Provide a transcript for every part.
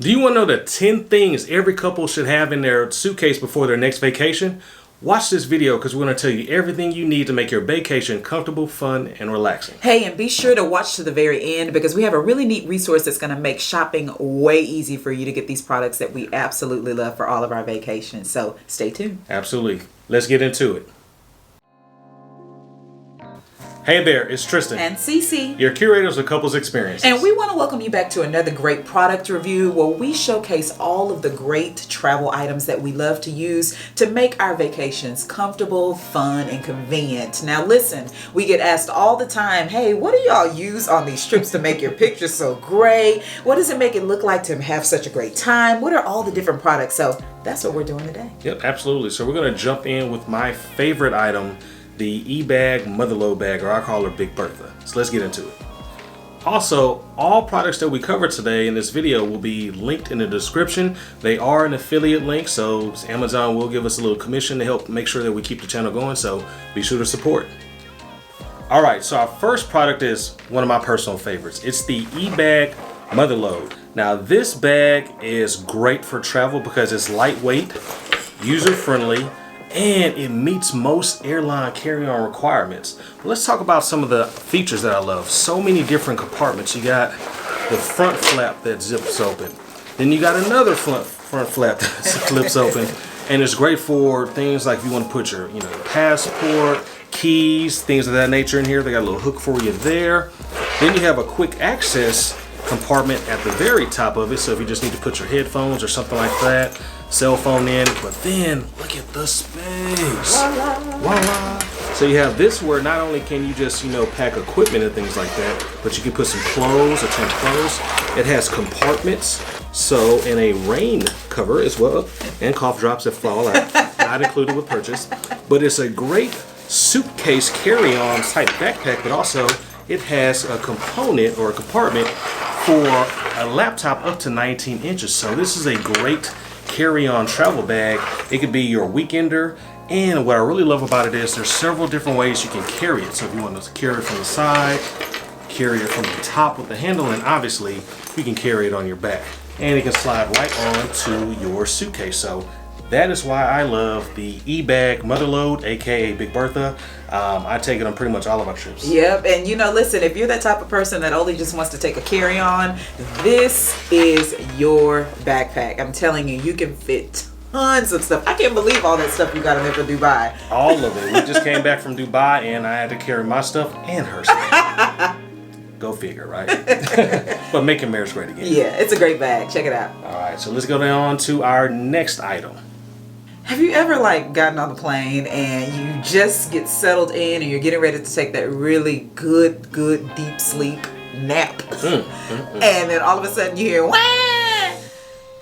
Do you want to know the 10 things every couple should have in their suitcase before their next vacation? Watch this video because we're going to tell you everything you need to make your vacation comfortable, fun, and relaxing. Hey, and be sure to watch to the very end because we have a really neat resource that's going to make shopping way easy for you to get these products that we absolutely love for all of our vacations. So stay tuned. Absolutely. Let's get into it. Hey there, it's Tristan. And Cece. Your curators of couples experiences. And we want to welcome you back to another great product review where we showcase all of the great travel items that we love to use to make our vacations comfortable, fun, and convenient. Now listen, we get asked all the time, hey, what do y'all use on these trips to make your pictures so great? What does it make it look like to have such a great time? What are all the different products? So that's what we're doing today. Yep, absolutely. So we're going to jump in with my favorite item, the e-bag motherload bag, or I call her Big Bertha. So let's get into it. Also, all products that we cover today in this video will be linked in the description. They are an affiliate link, so Amazon will give us a little commission to help make sure that we keep the channel going, so be sure to support. All right, so our first product is one of my personal favorites. It's the e-bag motherload. Now this bag is great for travel because it's lightweight, user-friendly, and it meets most airline carry-on requirements. But let's talk about some of the features that I love. So many different compartments. You got the front flap that zips open. Then you got another front flap that flips open. And it's great for things like if you want to put your passport, keys, things of that nature in here. They got a little hook for you there. Then you have a quick access compartment at the very top of it. So if you just need to put your headphones or something like that, cell phone in, but then look at the space. Voila. So you have this where not only can you just pack equipment and things like that, but you can put some clothes or change clothes. It has compartments, so in a rain cover as well, and cough drops that fall out, not included with purchase. But it's a great suitcase carry-on type backpack, but also it has a component or a compartment for a laptop up to 19 inches. So this is a great carry-on travel bag. It could be your weekender, and what I really love about it is there's several different ways you can carry it. So if you want to carry it from the side, carry it from the top with the handle, and obviously you can carry it on your back, and it can slide right onto your suitcase. So that is why I love the e-bag motherload, aka Big Bertha. I take it on pretty much all of our trips. Yep, and listen, if you're that type of person that only just wants to take a carry-on, this is your backpack. I'm telling you, you can fit tons of stuff. I can't believe all that stuff you got in there for Dubai. All of it. We just came back from Dubai, and I had to carry my stuff and her stuff. Go figure, right? But making marriage great again. Yeah, it's a great bag. Check it out. All right, so let's go down to our next item. Have you ever gotten on the plane and you just get settled in and you're getting ready to take that really good deep sleep nap, and then all of a sudden you hear wah?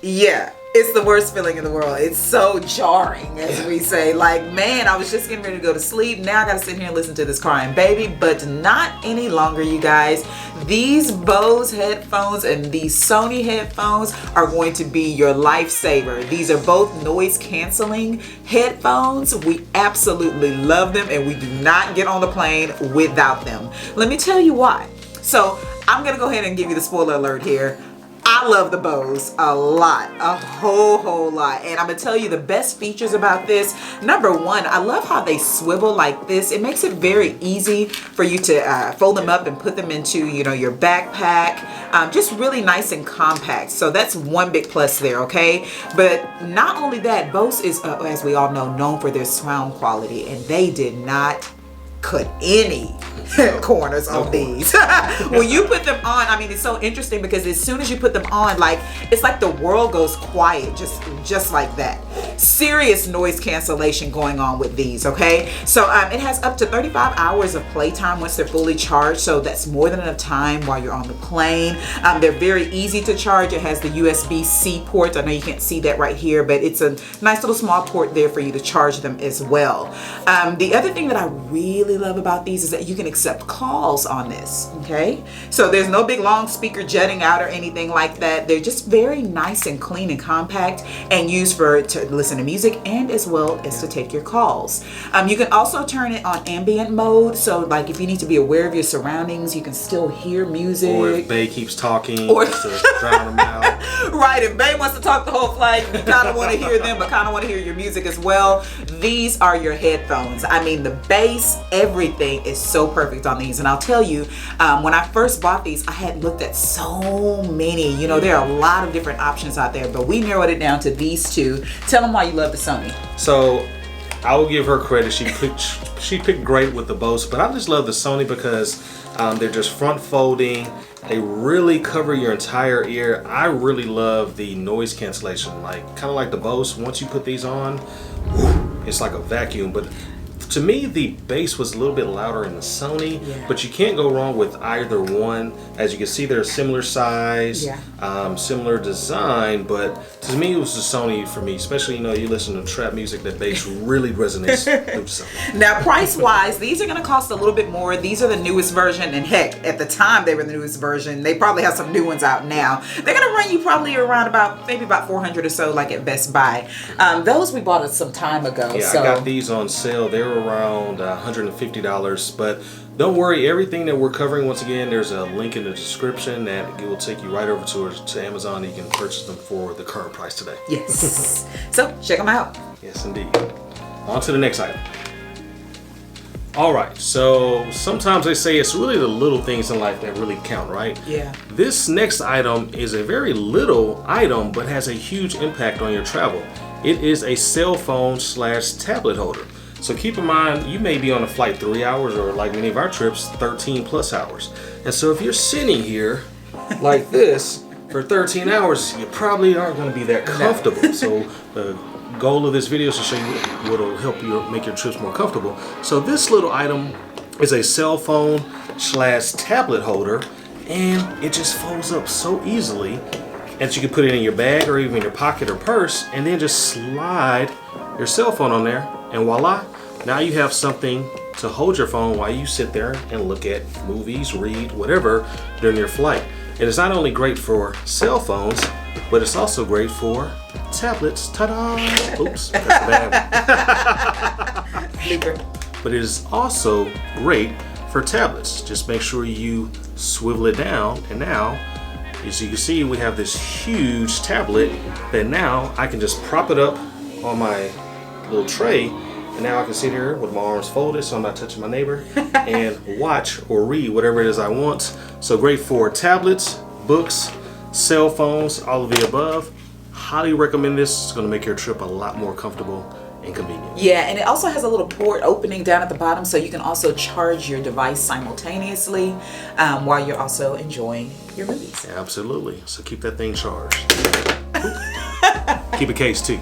Yeah, it's the worst feeling in the world. It's so jarring, as we say. Man, I was just getting ready to go to sleep. Now I gotta sit here and listen to this crying baby, but not any longer, you guys. These Bose headphones and these Sony headphones are going to be your lifesaver. These are both noise canceling headphones. We absolutely love them, and we do not get on the plane without them. Let me tell you why. So I'm gonna go ahead and give you the spoiler alert here. I love the Bose a lot, a whole lot. And I'm gonna tell you the best features about this. Number one, I love how they swivel like this. It makes it very easy for you to fold them up and put them into, your backpack. Just really nice and compact. So that's one big plus there, okay? But not only that, Bose is, as we all know, known for their sound quality, and they did not cut any corners on these. When you put them on, it's so interesting because as soon as you put them on, it's like the world goes quiet, just like that. Serious noise cancellation going on with these, okay? So it has up to 35 hours of playtime once they're fully charged, so that's more than enough time while you're on the plane. They're very easy to charge. It has the USB-C port. I know you can't see that right here, but it's a nice little small port there for you to charge them as well. The other thing that I really love about these is that you can accept calls on this, okay? So there's no big long speaker jutting out or anything like that. They're just very nice and clean and compact, and used to listen to music and as well as to take your calls. You can also turn it on ambient mode, so like if you need to be aware of your surroundings, you can still hear music. Or if Bae keeps talking, or just to drown them out. Right, if Bae wants to talk the whole flight, you kind of want to hear them, but kind of want to hear your music as well. These are your headphones. I mean, the bass, everything is so perfect on these. And I'll tell you, when I first bought these, I had looked at so many. You know, there are a lot of different options out there, but we narrowed it down to these two. Tell them why you love the Sony. So I will give her credit. She picked great with the Bose, but I just love the Sony because they're just front folding. They really cover your entire ear. I really love the noise cancellation, like kind of like the Bose. Once you put these on, it's like a vacuum. But to me, the bass was a little bit louder in the Sony, but you can't go wrong with either one. As you can see, they're similar size, similar design, but to me, it was the Sony for me, especially, you know, you listen to trap music, that bass really resonates with something. Now, price-wise, these are going to cost a little bit more. These are the newest version, and heck, at the time they were the newest version. They probably have some new ones out now. They're going to run you probably around maybe about $400 or so, like at Best Buy. Those we bought some time ago. Yeah, so. I got these on sale. They were around $150, but don't worry, everything that we're covering, once again, there's a link in the description that it will take you right over to Amazon. You can purchase them for the current price today. Yes. So check them out. Yes, indeed. On to the next item. All right, so sometimes they say it's really the little things in life that really count, right? Yeah. This next item is a very little item, but has a huge impact on your travel. It is a cell phone / tablet holder. So keep in mind, you may be on a flight 3 hours, or like many of our trips, 13 plus hours. And so if you're sitting here like this for 13 hours, you probably aren't going to be that comfortable. So the goal of this video is to show you what will help you make your trips more comfortable. So this little item is a cell phone / tablet holder, and it just folds up so easily that you can put it in your bag or even your pocket or purse, and then just slide your cell phone on there, and voila, now you have something to hold your phone while you sit there and look at movies, read, whatever during your flight. It is not only great for cell phones, but it's also great for tablets. Ta-da! Oops, that's bad. But it is also great for tablets. Just make sure you swivel it down, and now, as you can see, we have this huge tablet that now I can just prop it up on my little tray, and now I can sit here with my arms folded so I'm not touching my neighbor and watch or read whatever it is I want. So great for tablets, books, cell phones, all of the above. Highly recommend this. It's going to make your trip a lot more comfortable and convenient. Yeah, and it also has a little port opening down at the bottom, so you can also charge your device simultaneously while you're also enjoying your movies. Absolutely. So keep that thing charged. Keep a case too.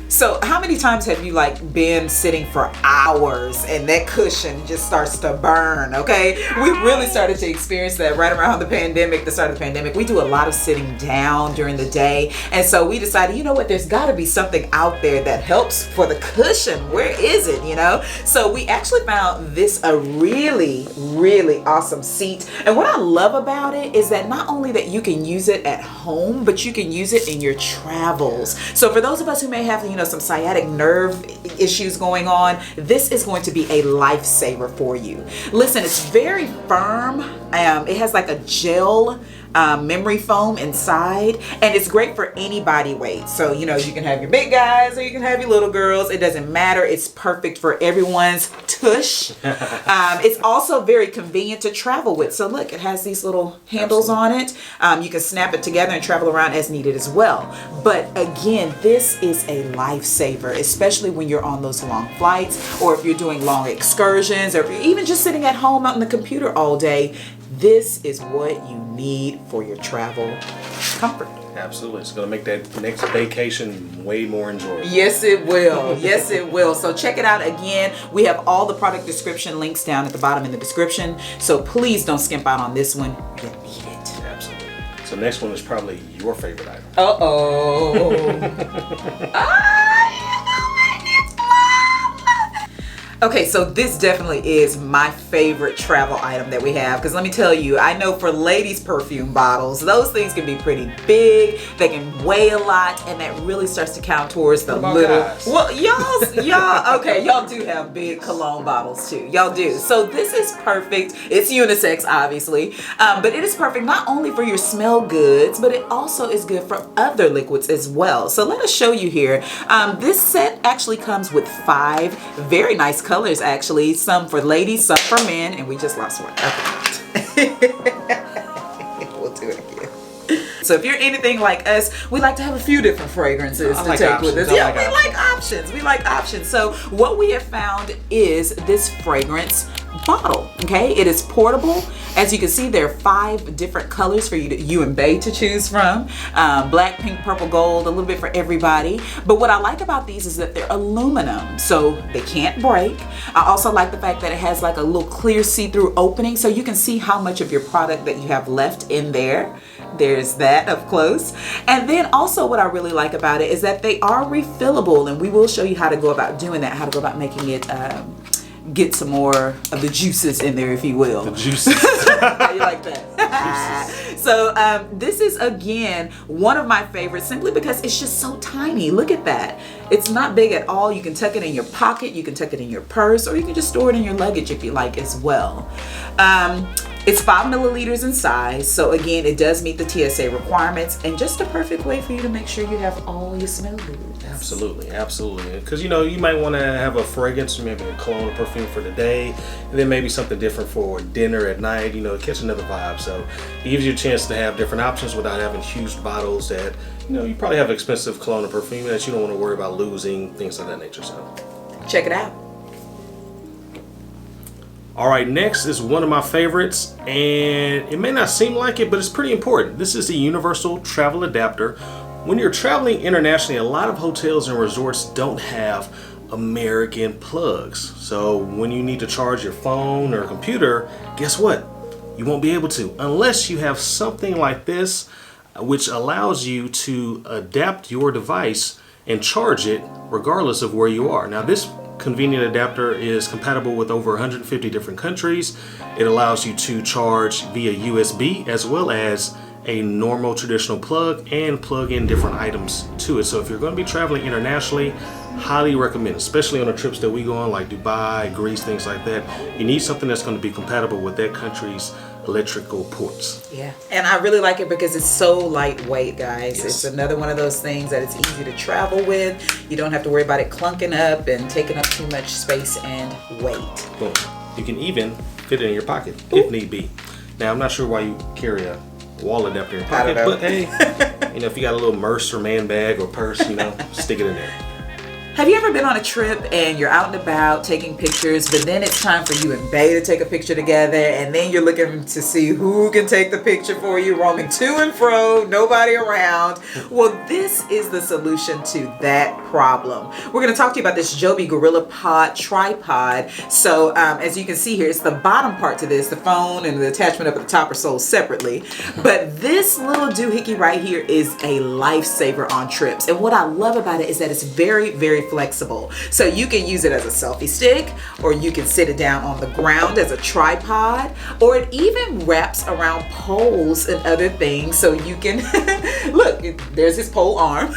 So how many times have you like been sitting for hours and that cushion just starts to burn? Okay, we really started to experience that right around the start of the pandemic. We do a lot of sitting down during the day, and so we decided, you know what, there's got to be something out there that helps for the cushion. Where is it, you know? So we actually found this a really, really awesome seat. And what I love about it is that not only that you can use it at home, but you can use it in your travels. So for those of us who may have, you know, some sciatic nerve issues going on, this is going to be a lifesaver for you. Listen, it's very firm. It has like a gel memory foam inside, and it's great for any body weight. So, you know, you can have your big guys or you can have your little girls. It doesn't matter. It's perfect for everyone's tush. It's also very convenient to travel with. So look, it has these little handles on it. You can snap it together and travel around as needed as well. But again, this is a lifesaver, especially when you're on those long flights, or if you're doing long excursions, or if you're even just sitting at home on the computer all day. This is what you need for your travel comfort. Absolutely. It's going to make that next vacation way more enjoyable. Yes, it will. Yes, it will. So check it out again. We have all the product description links down at the bottom in the description. So please don't skimp out on this one. You need it. Absolutely. So next one is probably your favorite item. Uh-oh. Okay, so this definitely is my favorite travel item that we have, because let me tell you, I know for ladies' perfume bottles, those things can be pretty big, they can weigh a lot, and that really starts to count towards the little guys? Well, y'all do have big cologne bottles too. Y'all do. So this is perfect. It's unisex, obviously, but it is perfect not only for your smell goods, but it also is good for other liquids as well. So let us show you here. This set actually comes with 5 very nice colors, actually. Some for ladies, some for men, and we just lost one. Okay. We'll do it again. So if you're anything like us, we like to have a few different fragrances to take with us. Yeah, we like options. We like options. So what we have found is this fragrance bottle. Okay, it is portable. As you can see, there are 5 different colors for you and Bae to choose from. Black, pink, purple, gold, a little bit for everybody. But what I like about these is that they're aluminum, so they can't break. I also like the fact that it has like a little clear see-through opening, so you can see how much of your product that you have left in there. There's that up close. And then also what I really like about it is that they are refillable, and we will show you how to go about doing that, how to go about making it get some more of the juices in there, if you will. The juices. How you like that? So this is, again, one of my favorites, simply because it's just so tiny. Look at that. It's not big at all. You can tuck it in your pocket, you can tuck it in your purse, or you can just store it in your luggage if you like as well. It's 5 milliliters in size, so again, it does meet the TSA requirements, and just a perfect way for you to make sure you have all your smell goods. Absolutely, absolutely. Because you know, you might want to have a fragrance, maybe a cologne or perfume for the day, and then maybe something different for dinner at night, you know, catch another vibe. So it gives you a chance to have different options without having huge bottles that, you know, you probably have expensive cologne or perfume that you don't want to worry about losing, things of that nature. So check it out. All right, next is one of my favorites, and it may not seem like it, but it's pretty important. This is the universal travel adapter. When you're traveling internationally, a lot of hotels and resorts don't have American plugs. So when you need to charge your phone or computer, guess what? You won't be able to unless you have something like this, which allows you to adapt your device and charge it regardless of where you are. Now, this convenient adapter is compatible with over 150 different countries. It allows you to charge via USB as well as a normal traditional plug, and plug in different items to it. So if you're going to be traveling internationally, highly recommend, especially on the trips that we go on, like Dubai, Greece, things like that. You need something that's going to be compatible with that country's electrical ports. Yeah, and I really like it because it's so lightweight, guys. Yes. It's another one of those things that it's easy to travel with. You don't have to worry about it clunking up and taking up too much space and weight. Boom. You can even fit it in your pocket if need be. Now, I'm not sure why you carry a wall adapter in your pocket, but hey, you know, if you got a little Merce or man bag or purse, you know, stick it in there. Have you ever been on a trip and you're out and about taking pictures, but then it's time for you and Bae to take a picture together, and then you're looking to see who can take the picture for you, roaming to and fro, nobody around? Well, this is the solution to that problem. We're going to talk to you about this Joby Gorillapod Tripod. So as you can see here, it's the bottom part to this. The phone and the attachment up at the top are sold separately. But this little doohickey right here is a lifesaver on trips. And what I love about it is that it's very, very flexible. So you can use it as a selfie stick, or you can sit it down on the ground as a tripod, or it even wraps around poles and other things. So you can, look, there's his pole arm.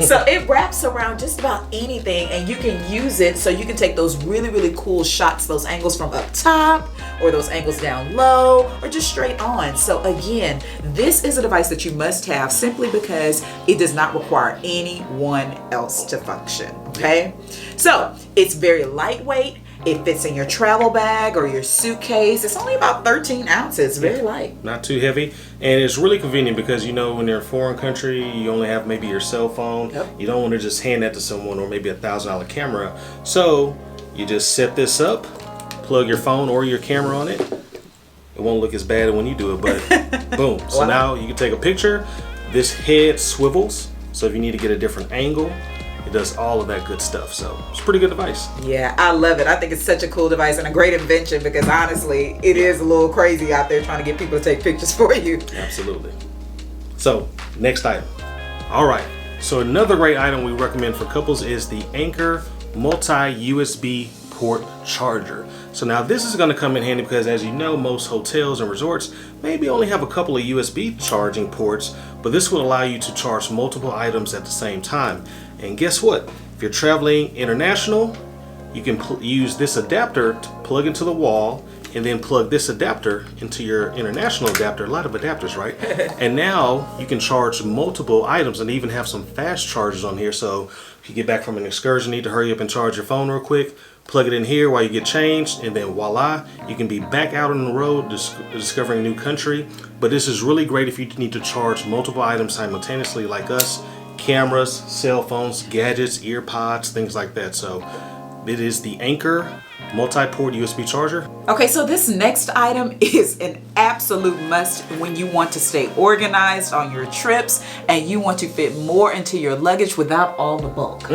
So it wraps around just about anything, and you can use it so you can take those really, really cool shots, those angles from up top, or those angles down low, or just straight on. So again, this is a device that you must have simply because it does not require anyone else to function, okay? So it's very lightweight. It fits in your travel bag or your suitcase. It's only about 13 ounces, very light. Not too heavy. And it's really convenient because, you know, when you're in a foreign country, you only have maybe your cell phone. Yep. You don't want to just hand that to someone, or maybe $1,000 camera. So you just set this up, plug your phone or your camera on it. It won't look as bad when you do it, but boom. So now you can take a picture. This head swivels, so if you need to get a different angle, it does all of that good stuff. So it's a pretty good device. Yeah, I love it. I think it's such a cool device and a great invention, because honestly, it is a little crazy out there trying to get people to take pictures for you. Absolutely. So next item. All right. So another great item we recommend for couples is the Anker multi-USB multi-port charger. So now this is going to come in handy because, as you know, most hotels and resorts maybe only have a couple of USB charging ports, but this will allow you to charge multiple items at the same time. And guess what? If you're traveling international, you can use this adapter to plug into the wall and then plug this adapter into your international adapter. A lot of adapters, right? And now you can charge multiple items and even have some fast chargers on here. So if you get back from an excursion, need to hurry up and charge your phone real quick, plug it in here while you get changed, and then voila, you can be back out on the road discovering a new country. But this is really great if you need to charge multiple items simultaneously like us: cameras, cell phones, gadgets, ear pods, things like that. So it is the Anker multi-port USB charger. Okay, so this next item is an absolute must when you want to stay organized on your trips and you want to fit more into your luggage without all the bulk.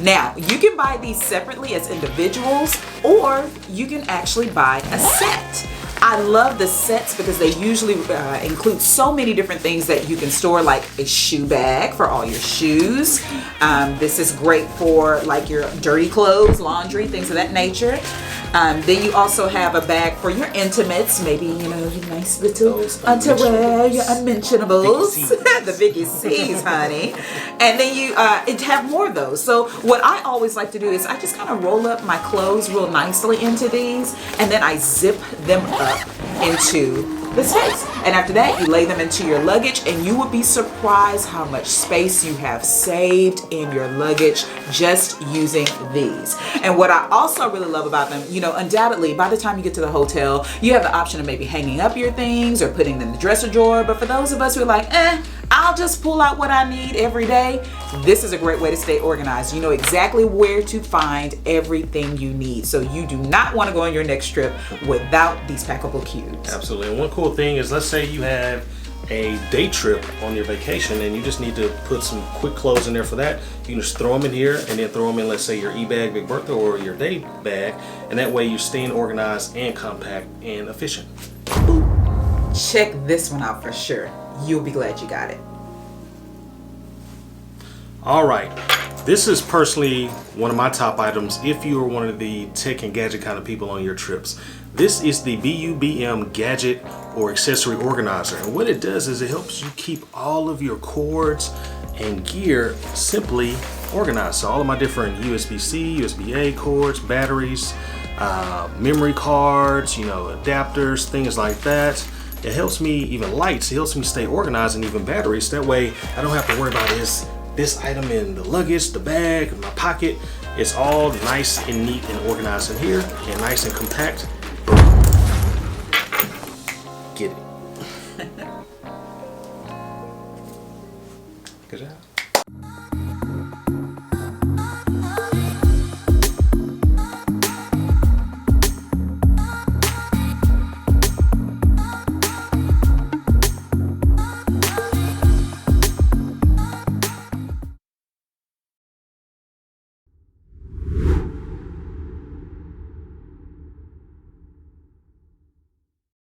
Now, you can buy these separately as individuals, or you can actually buy a set. I love the sets because they usually include so many different things that you can store, like a shoe bag for all your shoes. This is great for like your dirty clothes, laundry, things of that nature. Then you also have a bag for your intimates, maybe, you know, your nice little underwear, your unmentionables, the Vicky C's, honey. And then you have more of those. So what I always like to do is I just kind of roll up my clothes real nicely into these, and then I zip them up into the space. And after that, you lay them into your luggage, and you would be surprised how much space you have saved in your luggage just using these. And what I also really love about them, you know, undoubtedly, by the time you get to the hotel, you have the option of maybe hanging up your things or putting them in the dresser drawer. But for those of us who are like, I'll just pull out what I need every day, this is a great way to stay organized. You know exactly where to find everything you need. So you do not want to go on your next trip without these packable cubes. Absolutely. And one cool thing is, let's say you have a day trip on your vacation and you just need to put some quick clothes in there for that. You can just throw them in here and then throw them in, let's say, your e-bag Big Bertha or your day bag, and that way you're staying organized and compact and efficient. Check this one out for sure. You'll be glad you got it. All right, this is personally one of my top items if you are one of the tech and gadget kind of people on your trips. This is the BUBM Gadget or Accessory Organizer, and what it does is it helps you keep all of your cords and gear simply organized. So all of my different USB-C, USB-A cords, batteries, memory cards, you know, adapters, things like that. It helps me, even lights, it helps me stay organized, and even batteries. That way I don't have to worry about this item in the luggage, the bag, my pocket. It's all nice and neat and organized in here, and nice and compact. Get it. Good job.